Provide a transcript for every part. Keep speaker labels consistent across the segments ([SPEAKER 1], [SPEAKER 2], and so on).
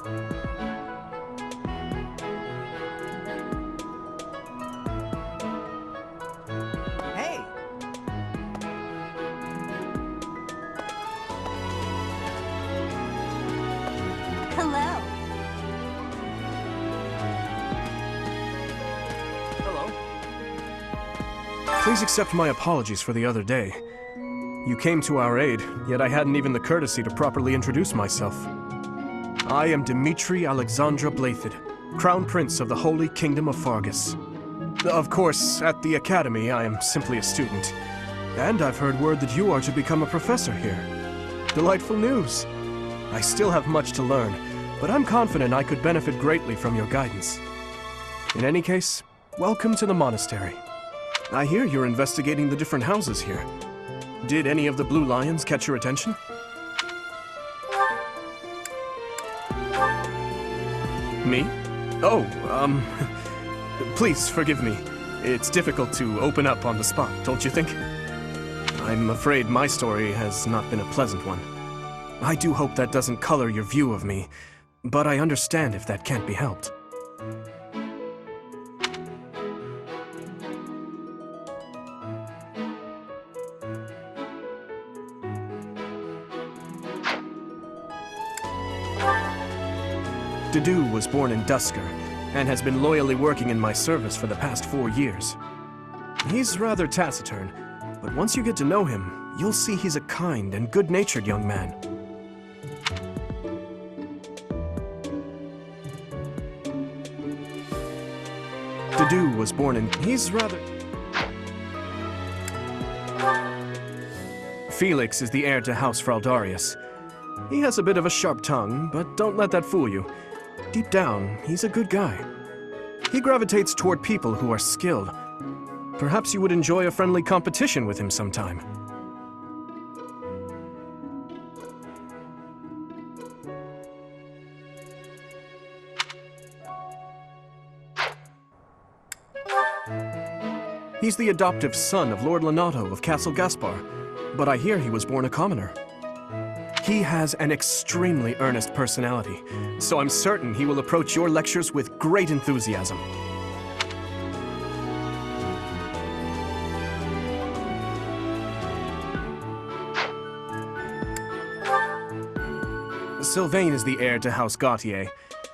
[SPEAKER 1] Hey!
[SPEAKER 2] Hello.
[SPEAKER 3] Hello. Please accept my apologies for the other day. You came to our aid, yet I hadn't even the courtesy to properly introduce myself. I am Dimitri Alexandra Blathid, Crown Prince of the Holy Kingdom of Fargus. Of course, at the Academy, I am simply a student. And I've heard word that you are to become a professor here. Delightful news. I still have much to learn, but I'm confident I could benefit greatly from your guidance. In any case, welcome to the monastery. I hear you're investigating the different houses here. Did any of the Blue Lions catch your attention? Me? Oh, please forgive me. It's difficult to open up on the spot, don't you think? I'm afraid my story has not been a pleasant one. I do hope that doesn't color your view of me, but I understand if that can't be helped. Dedu was born in Dusker, and has been loyally working in my service for the past 4 years. He's rather taciturn, but once you get to know him, you'll see he's a kind and good-natured young man. Dedu was born in... he's rather... Felix is the heir to House Fraldarius. He has a bit of a sharp tongue, but don't let that fool you. Deep down, he's a good guy. He gravitates toward people who are skilled. Perhaps you would enjoy a friendly competition with him sometime. He's the adoptive son of Lord Lenato of Castle Gaspar, but I hear he was born a commoner. He has an extremely earnest personality, so I'm certain he will approach your lectures with great enthusiasm. Sylvain is the heir to House Gautier.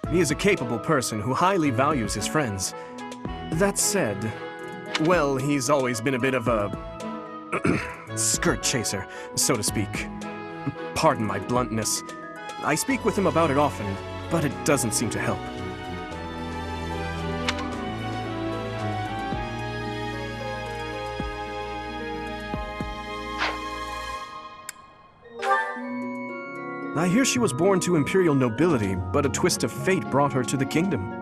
[SPEAKER 3] He is a capable person who highly values his friends. That said, well, he's always been a bit of a skirt chaser, so to speak. Pardon my bluntness. I speak with him about it often, but it doesn't seem to help. I hear she was born to imperial nobility, but a twist of fate brought her to the kingdom.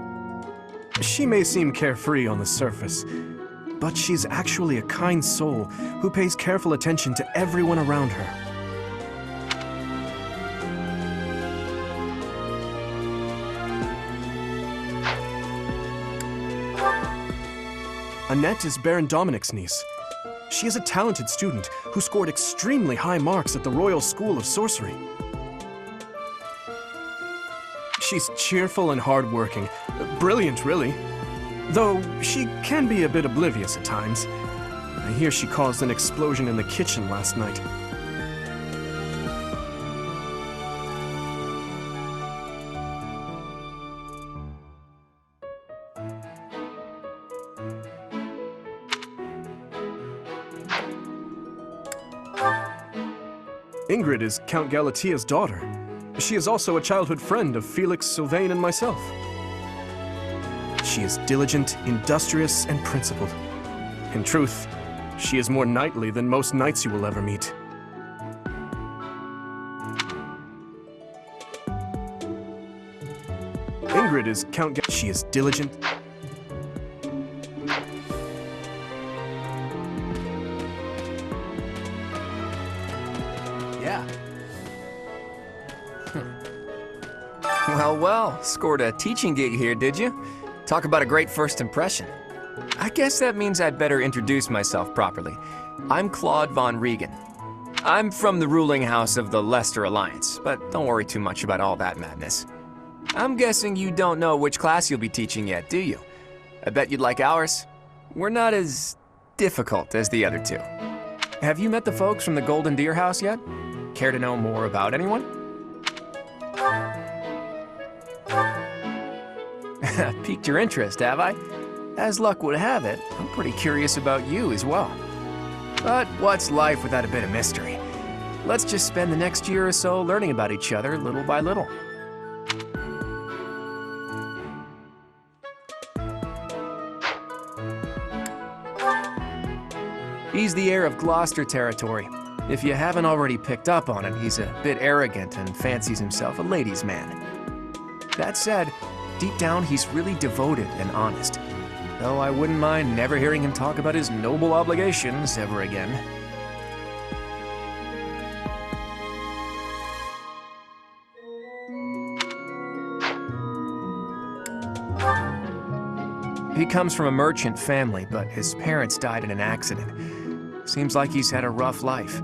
[SPEAKER 3] She may seem carefree on the surface, but she's actually a kind soul who pays careful attention to everyone around her. Annette is Baron Dominic's niece. She is a talented student who scored extremely high marks at the Royal School of Sorcery. She's cheerful and hardworking. Brilliant, really. Though she can be a bit oblivious at times. I hear she caused an explosion in the kitchen last night. Ingrid is Count Galatia's daughter. She is also a childhood friend of Felix, Sylvain, and myself. She is diligent, industrious, and principled. In truth, she is more knightly than most knights you will ever meet. Ingrid is She is diligent. Yeah.
[SPEAKER 4] Well, scored a teaching gig here, did you? Talk about a great first impression. I guess that means I'd better introduce myself properly. I'm Claude von Regan. I'm from the ruling house of the Leicester Alliance, but don't worry too much about all that madness. I'm guessing you don't know which class you'll be teaching yet, do you? I bet you'd like ours. We're not as difficult as the other two. Have you met the folks from the Golden Deer House yet? Care to know more about anyone? Piqued your interest, have I? As luck would have it, I'm pretty curious about you as well. But what's life without a bit of mystery? Let's just spend the next year or so learning about each other little by little. He's the heir of Gloucester territory. If you haven't already picked up on it, he's a bit arrogant and fancies himself a ladies' man. That said, deep down he's really devoted and honest. Though I wouldn't mind never hearing him talk about his noble obligations ever again. He comes from a merchant family, but his parents died in an accident. Seems like he's had a rough life.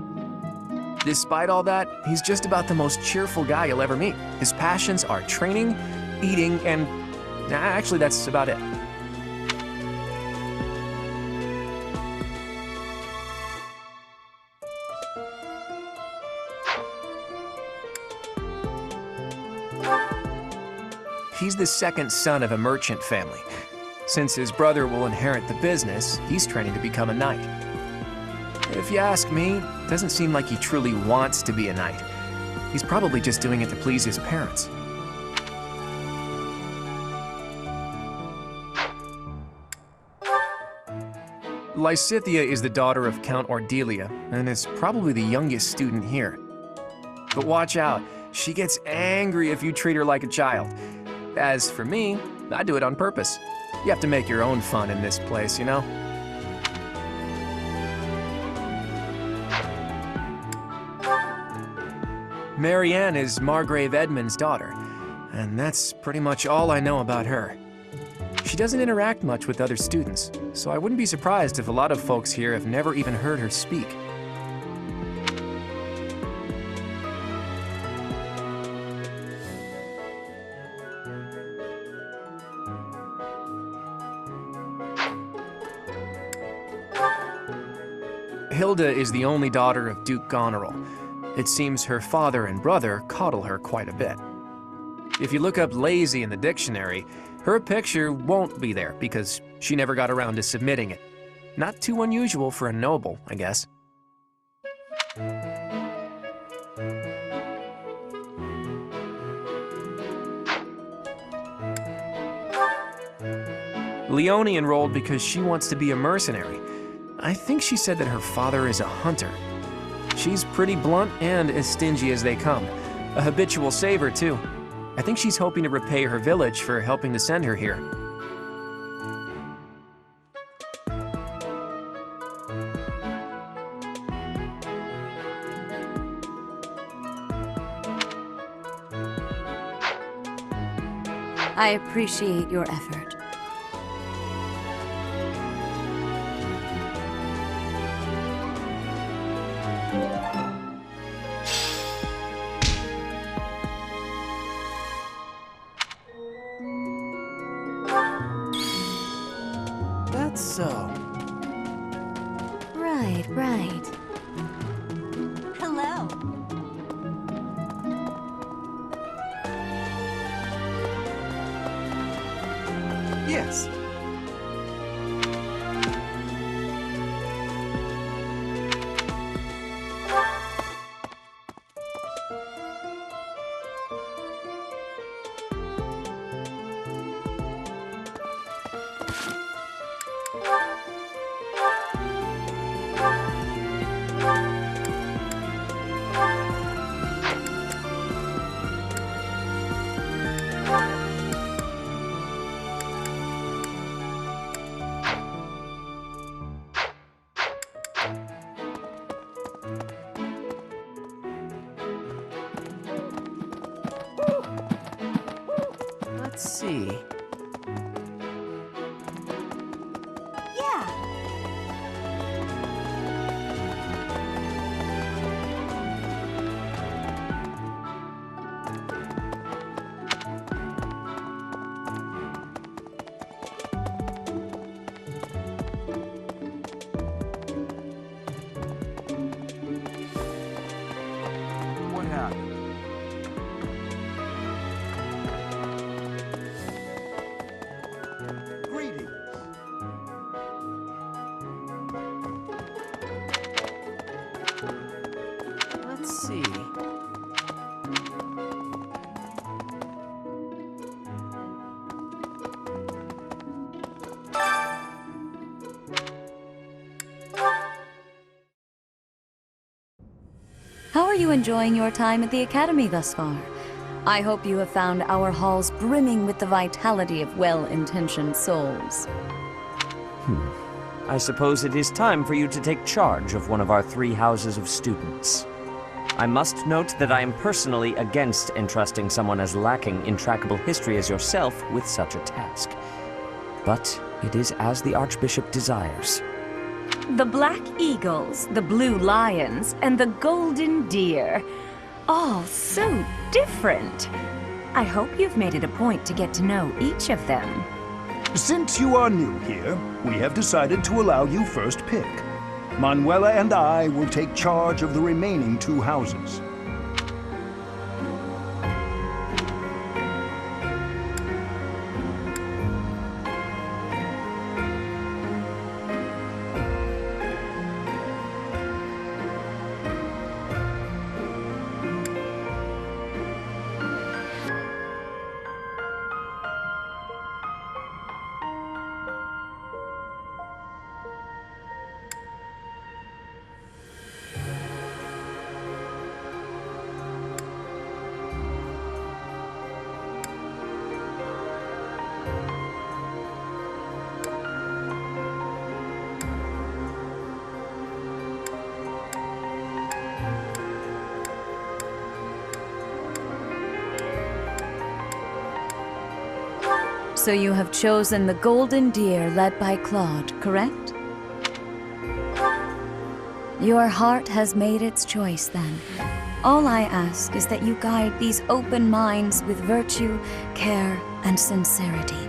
[SPEAKER 4] Despite all that, he's just about the most cheerful guy you'll ever meet. His passions are training, eating, and actually that's about it. He's the second son of a merchant family. Since his brother will inherit the business, he's training to become a knight. If you ask me, it doesn't seem like he truly wants to be a knight. He's probably just doing it to please his parents. Lysithea is the daughter of Count Ordelia, and is probably the youngest student here. But watch out, she gets angry if you treat her like a child. As for me, I do it on purpose. You have to make your own fun in this place, you know? Marianne is Margrave Edmund's daughter, and that's pretty much all I know about her. She doesn't interact much with other students, so I wouldn't be surprised if a lot of folks here have never even heard her speak. Hilda is the only daughter of Duke Goneril. It seems her father and brother coddle her quite a bit. If you look up lazy in the dictionary, her picture won't be there because she never got around to submitting it. Not too unusual for a noble, I guess. Leonie enrolled because she wants to be a mercenary. I think she said that her father is a hunter. She's pretty blunt and as stingy as they come. A habitual saver, too. I think she's hoping to repay her village for helping to send her here.
[SPEAKER 2] I appreciate your effort.
[SPEAKER 3] That's so.
[SPEAKER 2] Right, right. Hello.
[SPEAKER 3] Yes. Let's see.
[SPEAKER 2] Yeah. you enjoying your time at the Academy thus far? I hope you have found our halls brimming with the vitality of well-intentioned souls.
[SPEAKER 1] I suppose it is time for you to take charge of one of our 3 houses of students. I must note that I am personally against entrusting someone as lacking in trackable history as yourself with such a task. But it is as the Archbishop desires.
[SPEAKER 5] The Black Eagles, the Blue Lions, and the Golden Deer. All so different. I hope you've made it a point to get to know each of them.
[SPEAKER 6] Since you are new here, we have decided to allow you first pick. Manuela and I will take charge of the remaining 2 houses.
[SPEAKER 2] So you have chosen the Golden Deer led by Claude, correct? Your heart has made its choice then. All I ask is that you guide these open minds with virtue, care, and sincerity.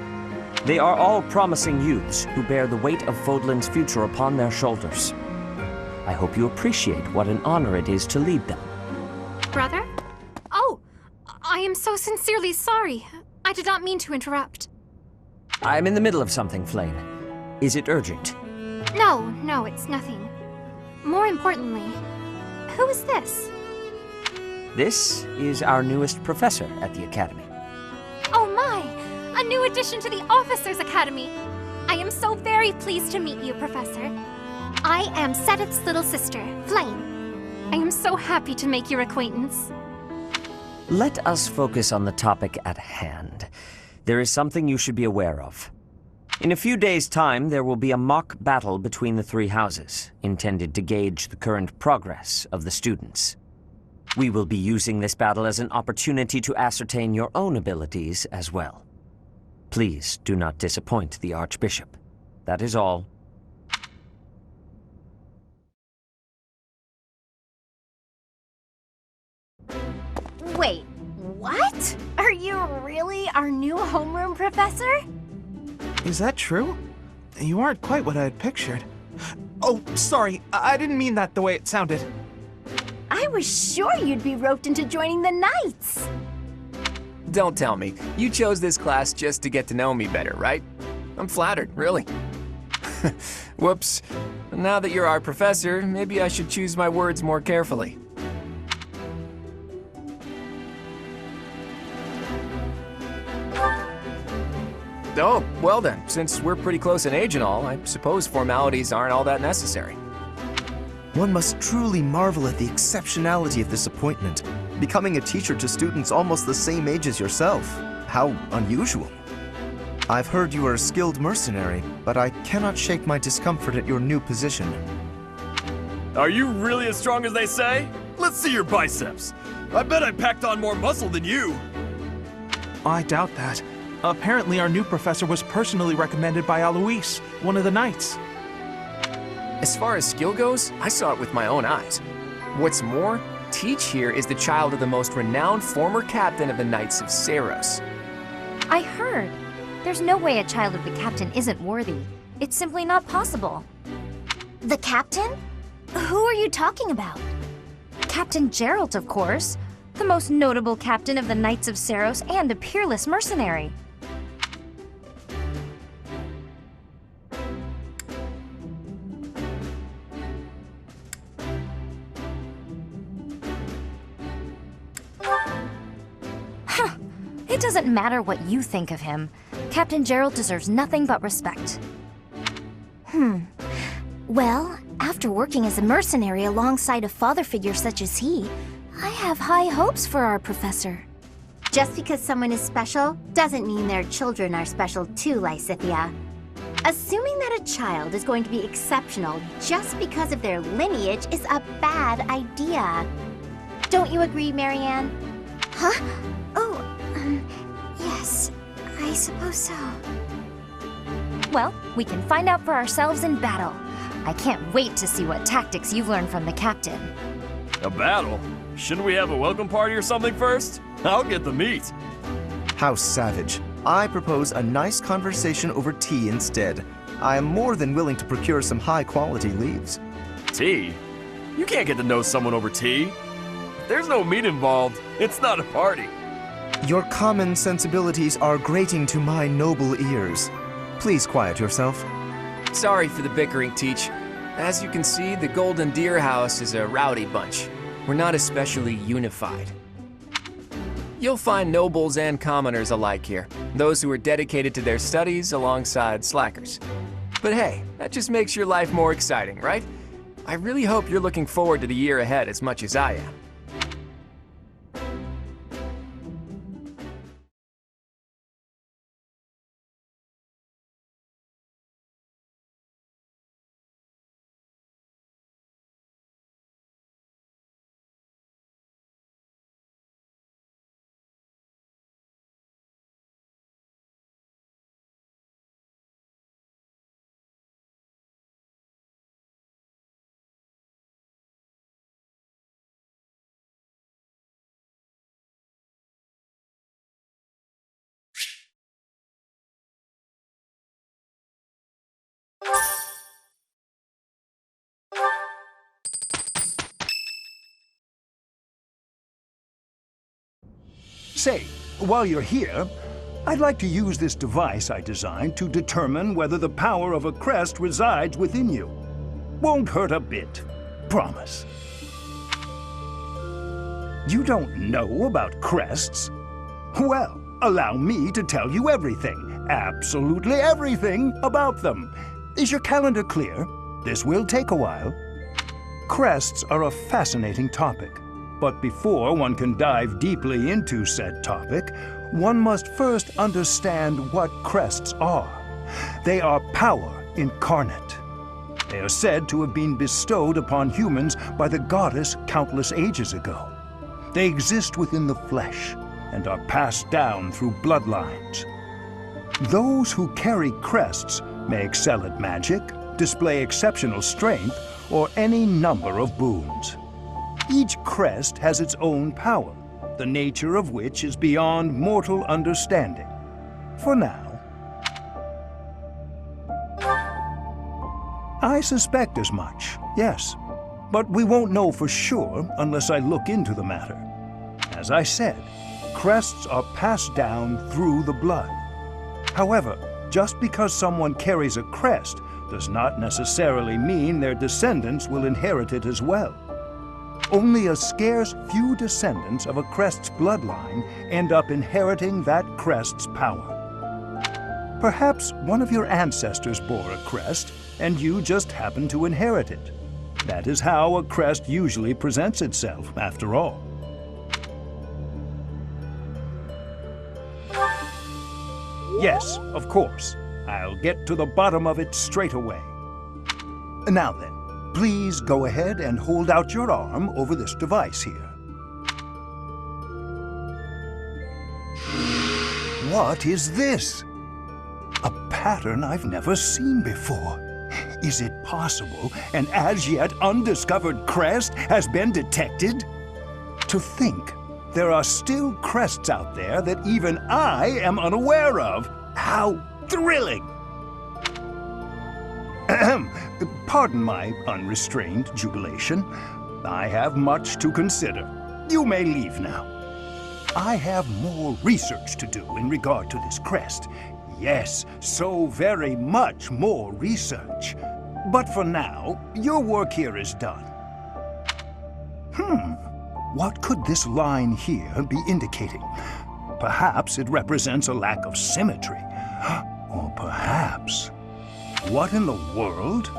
[SPEAKER 1] They are all promising youths who bear the weight of Fodlan's future upon their shoulders. I hope you appreciate what an honor it is to lead them.
[SPEAKER 7] Brother? Oh, I am so sincerely sorry. I did not mean to interrupt.
[SPEAKER 1] I'm in the middle of something, Flame. Is it urgent?
[SPEAKER 7] No, it's nothing. More importantly, who is this?
[SPEAKER 1] This is our newest professor at the Academy.
[SPEAKER 7] Oh my! A new addition to the Officers' Academy! I am so very pleased to meet you, Professor. I am Sedith's little sister, Flame. I am so happy to make your acquaintance.
[SPEAKER 1] Let us focus on the topic at hand. There is something you should be aware of. In a few days' time, there will be a mock battle between the 3 houses, intended to gauge the current progress of the students. We will be using this battle as an opportunity to ascertain your own abilities as well. Please do not disappoint the Archbishop. That is all.
[SPEAKER 8] Wait, what? Are you really our new homeroom professor?
[SPEAKER 9] Is that true? You aren't quite what I had pictured. Oh, sorry, I didn't mean that the way it sounded.
[SPEAKER 8] I was sure you'd be roped into joining the Knights.
[SPEAKER 4] Don't tell me. You chose this class just to get to know me better, right? I'm flattered, really. Whoops. Now that you're our professor, maybe I should choose my words more carefully. Oh, well then, since we're pretty close in age and all, I suppose formalities aren't all that necessary.
[SPEAKER 10] One must truly marvel at the exceptionality of this appointment, becoming a teacher to students almost the same age as yourself. How unusual. I've heard you are a skilled mercenary, but I cannot shake my discomfort at your new position.
[SPEAKER 11] Are you really as strong as they say? Let's see your biceps. I bet I packed on more muscle than you.
[SPEAKER 9] I doubt that. Apparently our new professor was personally recommended by Alois, one of the Knights.
[SPEAKER 4] As far as skill goes, I saw it with my own eyes. What's more, Teach here is the child of the most renowned former captain of the Knights of Saros.
[SPEAKER 8] I heard. There's no way a child of the captain isn't worthy. It's simply not possible. The captain? Who are you talking about? Captain Geralt, of course. The most notable captain of the Knights of Saros and a peerless mercenary. It doesn't matter what you think of him. Captain Gerald deserves nothing but respect. Well, after working as a mercenary alongside a father figure such as he, I have high hopes for our professor.
[SPEAKER 12] Just because someone is special doesn't mean their children are special too, Lysithia. Assuming that a child is going to be exceptional just because of their lineage is a bad idea. Don't you agree, Marianne?
[SPEAKER 8] Huh? Oh, yes, I suppose so. Well, we can find out for ourselves in battle. I can't wait to see what tactics you've learned from the captain.
[SPEAKER 11] A battle? Shouldn't we have a welcome party or something first? I'll get the meat.
[SPEAKER 10] How savage. I propose a nice conversation over tea instead. I am more than willing to procure some high-quality leaves.
[SPEAKER 11] Tea? You can't get to know someone over tea. If there's no meat involved, it's not a party.
[SPEAKER 10] Your common sensibilities are grating to my noble ears. Please quiet yourself.
[SPEAKER 4] Sorry for the bickering, Teach. As you can see, the Golden Deer House is a rowdy bunch. We're not especially unified. You'll find nobles and commoners alike here, those who are dedicated to their studies alongside slackers. But hey, that just makes your life more exciting, right? I really hope you're looking forward to the year ahead as much as I am.
[SPEAKER 6] Say, while you're here, I'd like to use this device I designed to determine whether the power of a crest resides within you. Won't hurt a bit. Promise. You don't know about crests? Well, allow me to tell you everything, absolutely everything about them. Is your calendar clear? This will take a while. Crests are a fascinating topic. But before one can dive deeply into said topic, one must first understand what crests are. They are power incarnate. They are said to have been bestowed upon humans by the goddess countless ages ago. They exist within the flesh and are passed down through bloodlines. Those who carry crests may excel at magic, display exceptional strength, or any number of boons. Each crest has its own power, the nature of which is beyond mortal understanding. For now. I suspect as much, yes. But we won't know for sure unless I look into the matter. As I said, crests are passed down through the blood. However, just because someone carries a crest does not necessarily mean their descendants will inherit it as well. Only a scarce few descendants of a crest's bloodline end up inheriting that crest's power. Perhaps one of your ancestors bore a crest, and you just happen to inherit it. That is how a crest usually presents itself, after all. Yes, of course. I'll get to the bottom of it straight away. Now then, please go ahead and hold out your arm over this device here. What is this? A pattern I've never seen before. Is it possible an as yet undiscovered crest has been detected? To think there are still crests out there that even I am unaware of. How thrilling! Pardon my unrestrained jubilation. I have much to consider. You may leave now. I have more research to do in regard to this crest. Yes, so very much more research. But for now, your work here is done. What could this line here be indicating? Perhaps it represents a lack of symmetry. Or perhaps... What in the world?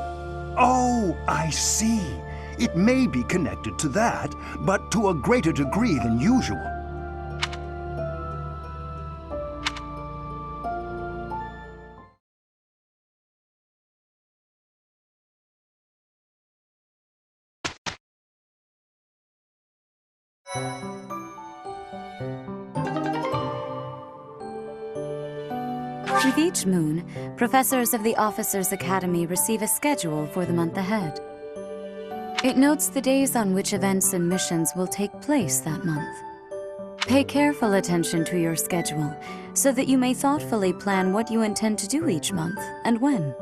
[SPEAKER 6] Oh, I see. It may be connected to that, but to a greater degree than usual.
[SPEAKER 2] With each moon, professors of the Officers' Academy receive a schedule for the month ahead. It notes the days on which events and missions will take place that month. Pay careful attention to your schedule so that you may thoughtfully plan what you intend to do each month and when.